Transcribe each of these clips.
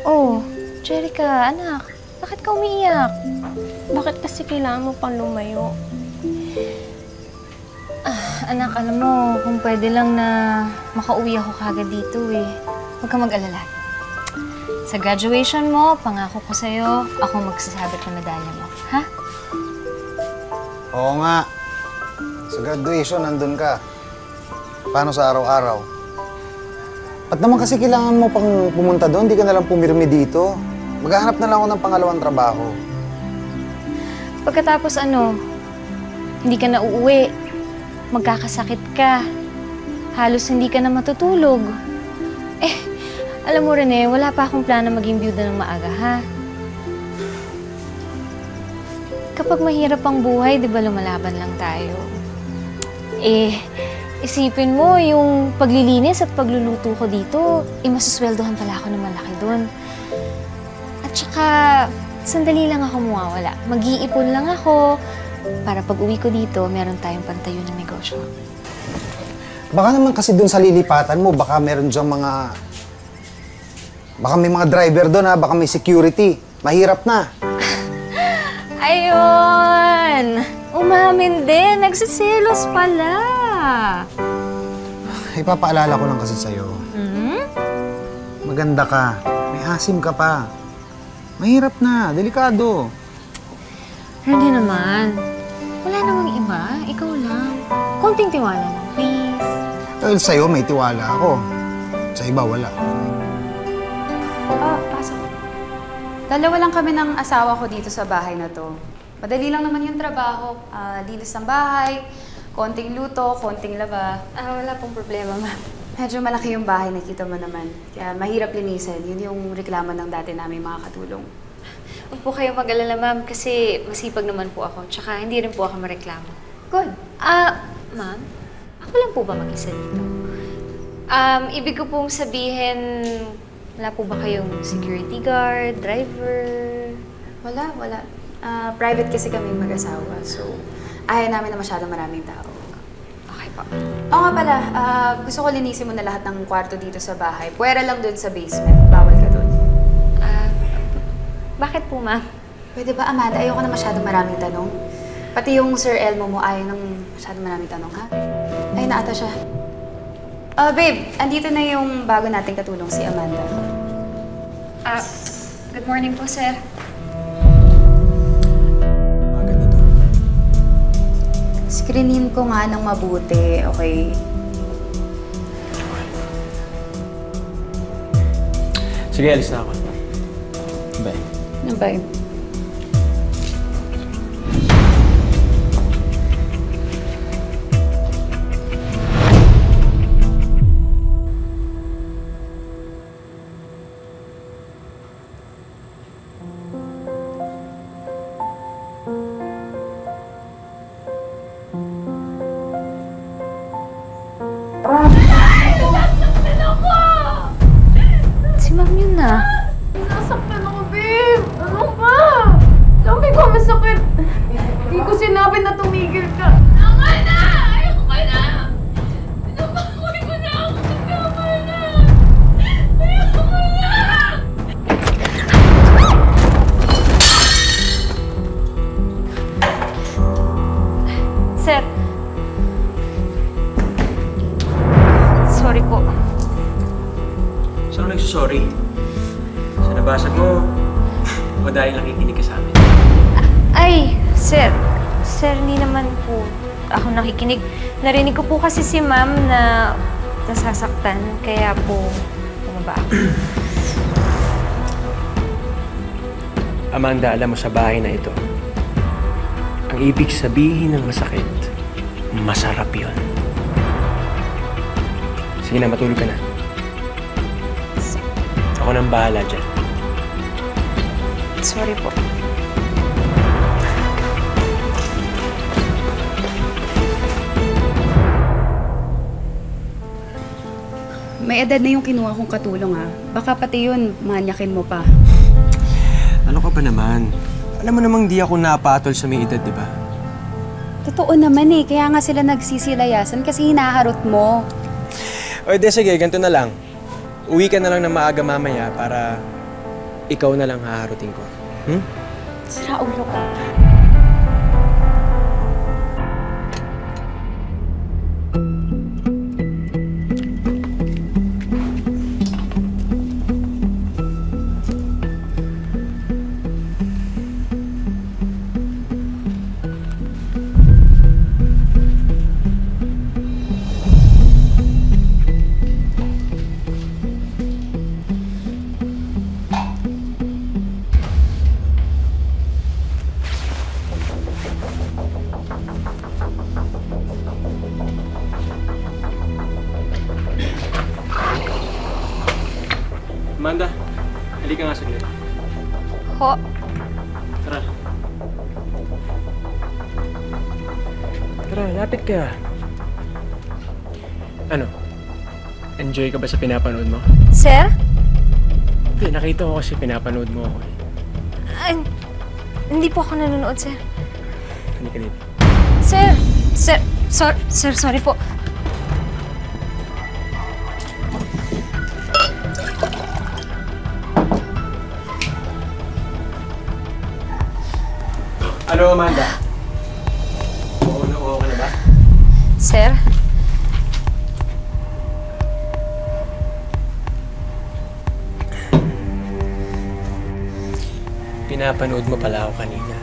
Oh, Jerica, anak. Bakit ka umiiyak? Bakit kasi kailangan mo pang lumayo? Anak, alam mo, kung pwede lang na makauwi ako kagad dito eh. Huwag ka mag-alala. Sa graduation mo, pangako ko sa'yo, ako magsasabit ng medalya mo. Ha? Oo nga. Sa graduation, nandun ka. Paano sa araw-araw? At naman kasi kailangan mo pang pumunta doon, di ka nalang pumirmi dito. Maghahanap na lang ako ng pangalawang trabaho. Pagkatapos hindi ka na uuwi. Magkakasakit ka. Halos hindi ka na matutulog. Alam mo rin wala pa akong plano maging byuda ng maaga, ha? Kapag mahirap ang buhay, di ba lumalaban lang tayo? Isipin mo, yung paglilinis at pagluluto ko dito, masusweldohan pala ako ng malaki doon. At saka, sandali lang ako mawawala. Mag-iipon lang ako para pag uwi ko dito, meron tayong pantayo ng negosyo. Baka naman kasi doon sa lilipatan mo, baka meron dyang baka may mga driver doon, ha? Baka may security. Mahirap na. Ayun! Umamin din. Nagsisilos pala. Ipapaalala ko lang kasi sa'yo. Maganda ka. May asim ka pa. Mahirap na. Delikado. Hindi naman. Wala namang iba. Ikaw lang. Konting tiwala lang, please. Dahil sa'yo, may tiwala ako. Sa iba, wala. Pasok. Dalawa lang kami ng asawa ko dito sa bahay na to. Madali lang naman yung trabaho. Linis ng bahay, konting luto, konting laba. Wala pong problema, ma'am. Medyo malaki yung bahay, nakita mo naman. Kaya mahirap linisin. Yun yung reklamo ng dati namin mga katulong. Huwag po kayong mag-alala, ma'am, kasi masipag naman po ako. Tsaka hindi rin po ako mareklamo. Good. Ma'am, ako lang po ba mag-isa dito? Ibig ko pong sabihin, wala po ba kayong security guard, driver? Wala. Private kasi kami mag-asawa, so ayaw namin na masyadong maraming tao. Okay po. Oo nga pala, gusto ko linisin mo na lahat ng kwarto dito sa bahay. Puwera lang dun sa basement. Bawal ka dun. Bakit po, ma'am? Pwede ba, Amanda? Ayoko na masyadong maraming tanong. Pati yung Sir Elmo mo ayaw ng masyadong maraming tanong, ha? Ayun na ata siya. Babe, andito na yung bago nating katulong, si Amanda. Good morning po, sir. Ganito. Screenin ko nga ng mabuti, okay? Sige, alis na ako. Bye. Bye. Si ma'am yun na. Nasaktan ako, babe! Ano ba? Sabi ko masakit. Hindi ko sinabi na tumigil ka. Tama na! Ayoko ka na! Pinapakoy ko na ako. Tama na! Ayoko ka na! Sir. Sorry po. Saan ka nagsusorry? Sa nabasa ko, o dahil nakikinig ka sa amin? Ay, sir. Sir, hindi naman po ako nakikinig. Narinig ko po kasi si ma'am na nasasaktan, kaya po bumaba ako. Amanda, alam mo sa bahay na ito, ang ibig sabihin ng masakit, masarap yun. Sige na, matulog ka na. Ako nang bahala dyan. Sorry po. May edad na yung kinuha kong katulong, ha? Baka pati yun, manyakin mo pa. Ano ka ba naman? Alam mo namang di ako napatol sa may edad, di ba? Totoo naman eh, kaya nga sila nagsisilayasan kasi hinaharot mo. O, de sige, ganito na lang. Uwi ka na lang ng maaga mamaya para ikaw na lang haharutin ko. Hmm? Sira ulo ka. Amanda, halika nga saglit. Ho, Tara. Tara, lapit ka. Ano? Enjoy ka ba sa pinapanood mo? sir? Hindi, nakita ko kasi pinapanood mo ako. Ay, hindi po ako nanonood, sir. Halika dito. Sir, sorry po. Ano, Amanda? Oo ka na ba? Sir? Pinapanood mo pala ako kanina.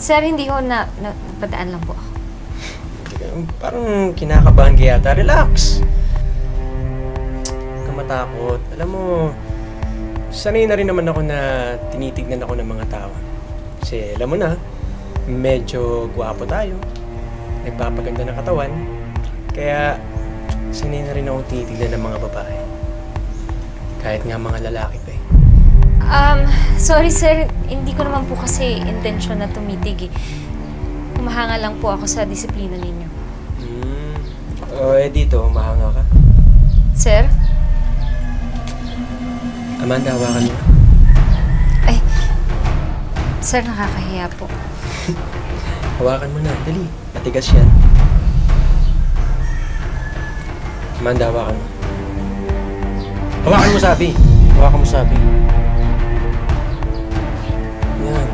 Sir, hindi ko napadaan lang po ako. Parang kinakabahan ka yata. Relax! Huwag ka matakot. Alam mo, sanay na rin naman ako na tinitignan ako ng mga tao. Kasi alam mo na, medyo gwapo tayo. Nagpapaganda ng katawan. Kaya sanay na rin ako tinitignan ng mga babae. Kahit nga mga lalaki pa eh. Sorry sir, hindi ko naman po kasi intensyon na tumitig eh. Humahanga lang po ako sa disiplina ninyo. Dito, mahanga ka. Sir? Amanda, hawakan mo. Ay, sir, nakakahiya po. Hawakan mo na, dali. Matigas yan. Amanda, hawakan mo. Hawakan mo sabi. Hawakan mo sabi. Yan.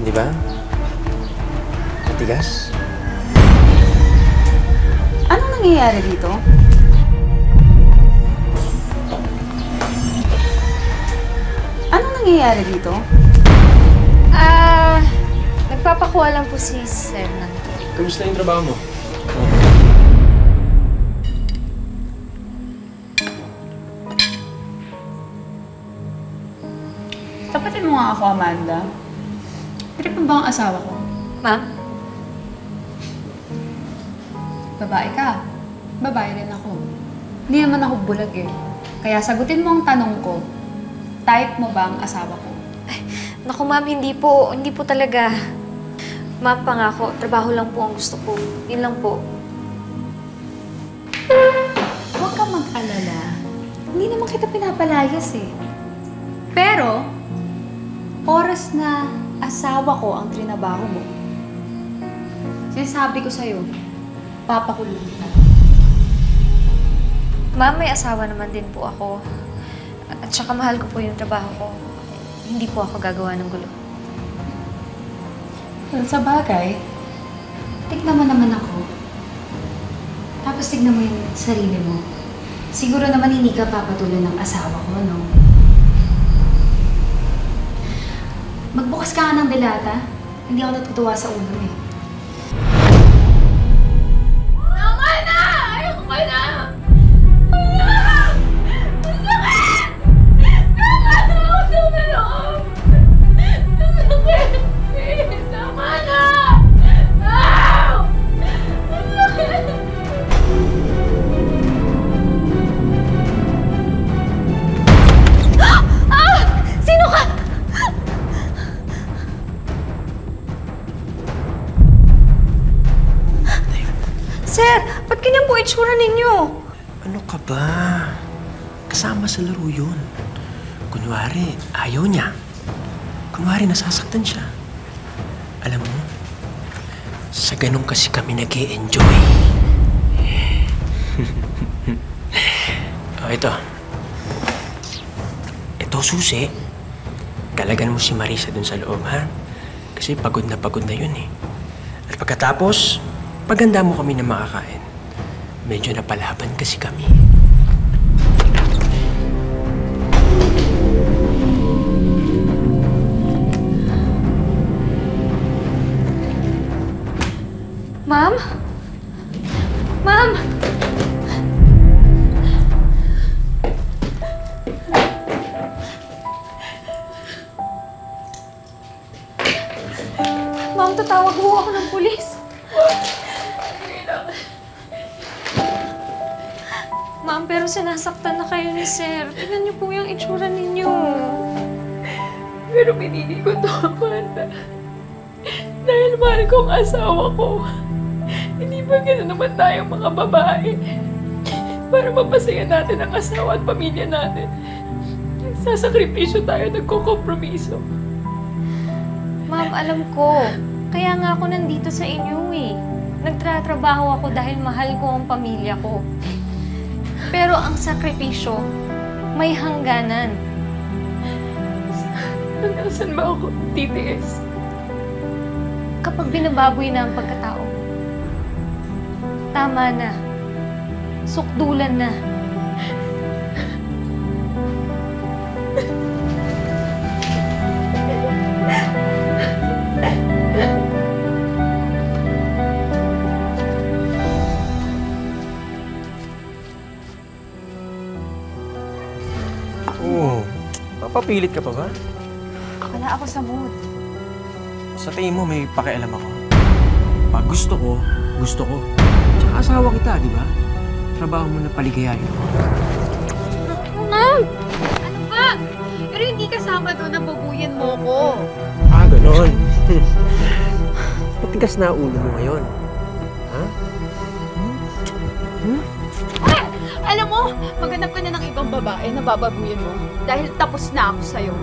Di ba? Matigas? Anong nangyayari dito? Anong nangyayari dito? Nagpapakuha lang po si sir ng... Kamusta yung trabaho mo? Tapatin mo nga ako, Amanda. Trip mo ba ang asawa ko? Ma'am? Babae ka. Babae rin ako. Hindi naman ako bulag eh. Kaya sagutin mo ang tanong ko. Type mo ba ang asawa ko? Naku ma'am, hindi po talaga. Ma'am, pangako, trabaho lang po ang gusto ko. Yun lang po. Huwag kang mag-alala. Hindi naman kita pinapalayas eh. Pero, oras na asawa ko ang trinabaho mo, sinasabi ko sa'yo, papakulong kita. Ma'am, may asawa naman din po ako. At saka mahal ko po yung trabaho ko. Hindi po ako gagawa ng gulo. Well, sa bagay, tignan mo naman ako. Tapos tignan mo yung sarili mo. Siguro naman hindi ka papatuloy ng asawa ko, no? Magbukas ka nga ng delata. Hindi ako natutuwa sa ulo eh. Tama na! Ayoko ka na! Sino ka? Sir, ba't ganyan po itsura ninyo? Ano ka ba? Kasama sa laro yun. Kunwari, ayaw niya. Kunwari, nasasaktan siya. Alam mo, sa ganun kasi kami nag-e-enjoy. Ito. to, susi. Dalagan mo si Marisa dun sa loob, ha? Kasi pagod na yun eh. At pagkatapos, paghanda mo kami na makakain. Medyo napalaban kasi kami. Ma'am? Ma'am? Ma'am, tatawag ho ako ng pulis. Ma'am, pero sinasaktan na kayo ni Sir. Tingnan niyo po yung itsura ninyo. Pero pinili ko to, Amanda. Dahil mahal ko ang asawa ko. Hindi ba gano'n naman tayong mga babae? Para mapasaya natin ang asawa at pamilya natin. Sasakripisyo tayo, nagkokompromiso. Ma'am, alam ko. Kaya nga ako nandito sa inyo eh. Nagtratrabaho ako dahil mahal ko ang pamilya ko. Pero ang sakripisyo, may hangganan. Hanggang saan ba ako titiis? Kapag binababoy na ang pagkatao, tama na. Sukdulan na. Papapilit ka pa ba? Wala ako sa mood. Sa tingin mo, may pakialam ako. Pag gusto ko, gusto ko. Tsaka asawa kita, di ba? Trabaho mo na paligayahin ko. Ma'am! Ano ba? Pero hindi kasama doon na babuyan mo ko. Ah, ganon. Matigas na ulo mo ngayon. Ha? Alam mo, maghanap ka na ng ibang babae na bababuyan mo. Dahil tapos na ako sa'yo.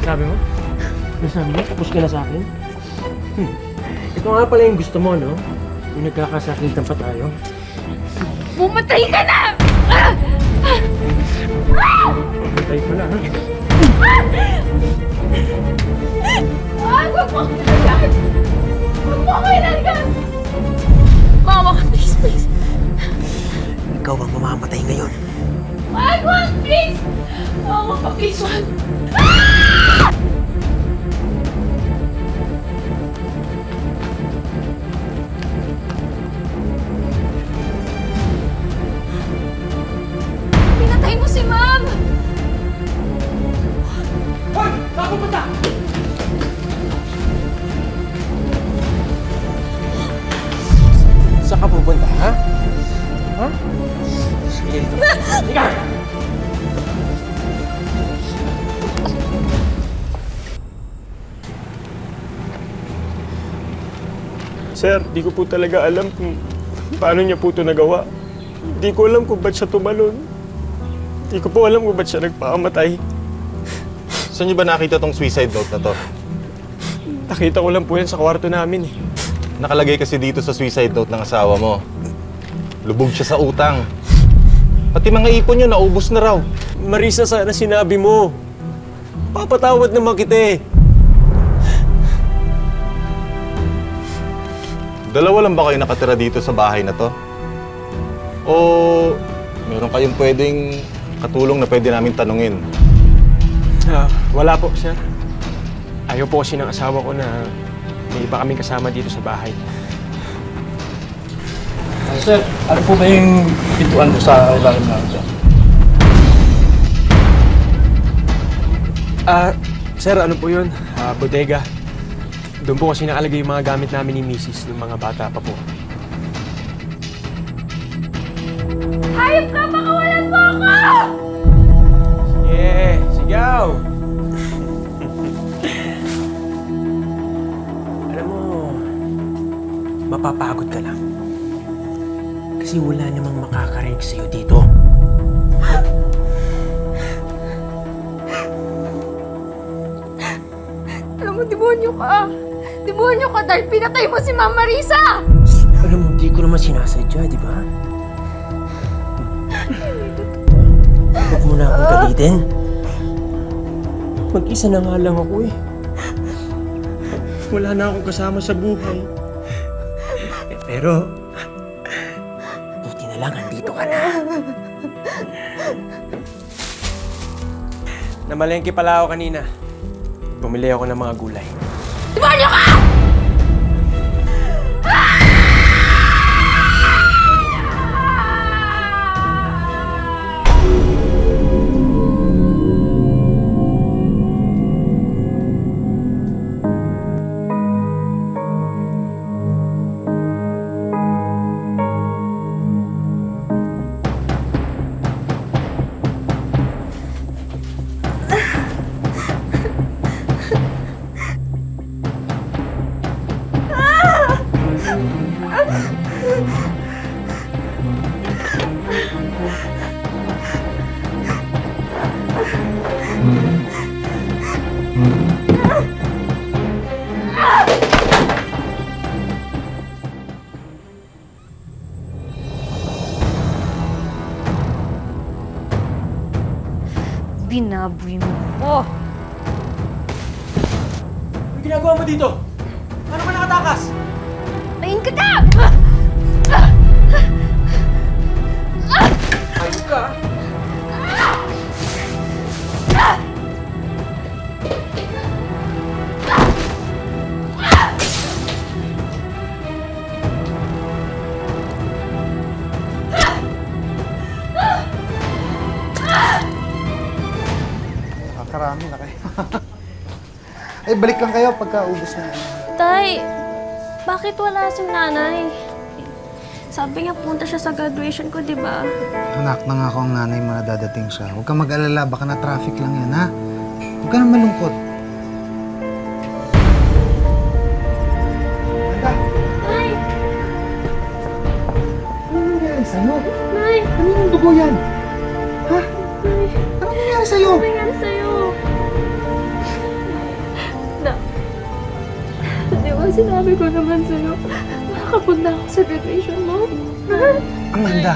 Sabi mo? Ano sabi mo? Tapos ka na sa akin? Ito nga pala yung gusto mo, no? Yung nagkakasakitan pa tayo. Bumatay ka na! Patay ko na, ha? Huwag mo ako ilagyan! Huwag mo ako ilagyan! Mama, please, please! Ikaw ang mamamatay ngayon. Wag, please! Mama, please, wag! Pinatay mo si Ma'am! Hoy! Saan pupunta? Saan ka pupunta, ha? Ha? Sige dito. Liga! Sir, di ko po talaga alam kung paano niya po ito nagawa. Di ko alam kung ba't siya tumalon. Di ko po alam kung ba't siya nagpakamatay. Saan niyo ba nakita tong suicide note na to? Nakita ko lang po yan sa kwarto namin eh. Nakalagay kasi dito sa suicide note ng asawa mo. Lubog siya sa utang. Pati mga ipon niyo, naubos na raw. Marisa, sana sinabi mo. Papatawad naman kita eh. Dalawa lang ba kayo nakatira dito sa bahay na to? O meron kayong pwedeng katulong na pwede namin tanungin? Wala po, sir. Ayaw po kasi ng asawa ko na may iba kaming kasama dito sa bahay. Sir, ano po ba yung pintuan mo sa ilalim na ito? Sir, ano po yun? Bodega. Doon po kasi nakalagay yung mga gamit namin ni Mrs. ng mga bata pa po. Hayop ka! Pakawalan mo ako! Sige, sigaw! Alam mo, mapapagod ka lang. Kasi wala namang makakarinig sa'yo dito. Alam mo, demonyo ka! Demonyo ka dahil pinatay mo si Ma'am Marisa! Alam mo, di ko naman sinasadya, di ba? pagalitin. Mag-isa na nga lang ako eh. Wala na akong kasama sa buhay. Pero, buti na lang, andito ka na. Namalengke pala ako kanina. Bumili ako ng mga gulay. Demonyo ka! Binaboy mo ko. Ano ginagawa mo dito? Paano ka nakatakas? Ayun ka na! Ayun ka? Nakakarami na kayo. Ay, balik lang kayo pagka ubos na. Tay, bakit wala si nanay? Sabi niya punta siya sa graduation ko, di ba? Anak, nangako ang nanay mo na dadating siya. Huwag kang mag-alala, baka na traffic lang yan, ha? Huwag ka nang malungkot. Nay! Ano nangyari sa'yo? Nay! Ano yung dugo yan? Ha? Ano nangyari sa'yo? Ano nangyari sa'yo? Di ba sinabi ko naman sa'yo, makakapunta ako sa graduation mo? Amanda,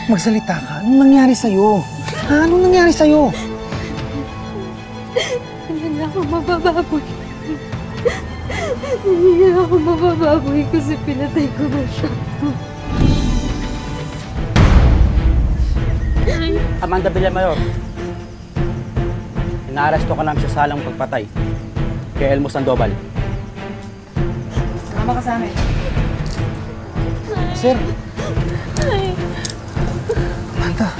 magsalita ka. Anong nangyari sa'yo? Ha? Anong nangyari sa'yo? Hindi na ako mabababoy. Hindi na ako mabababoy kasi pinatay ko na siya. Amanda Villamayor. Inaaresto ka namin sa salang pagpatay kay Elmo Sandoval. Tama ka sa amin. Sir? Ay. Amanda.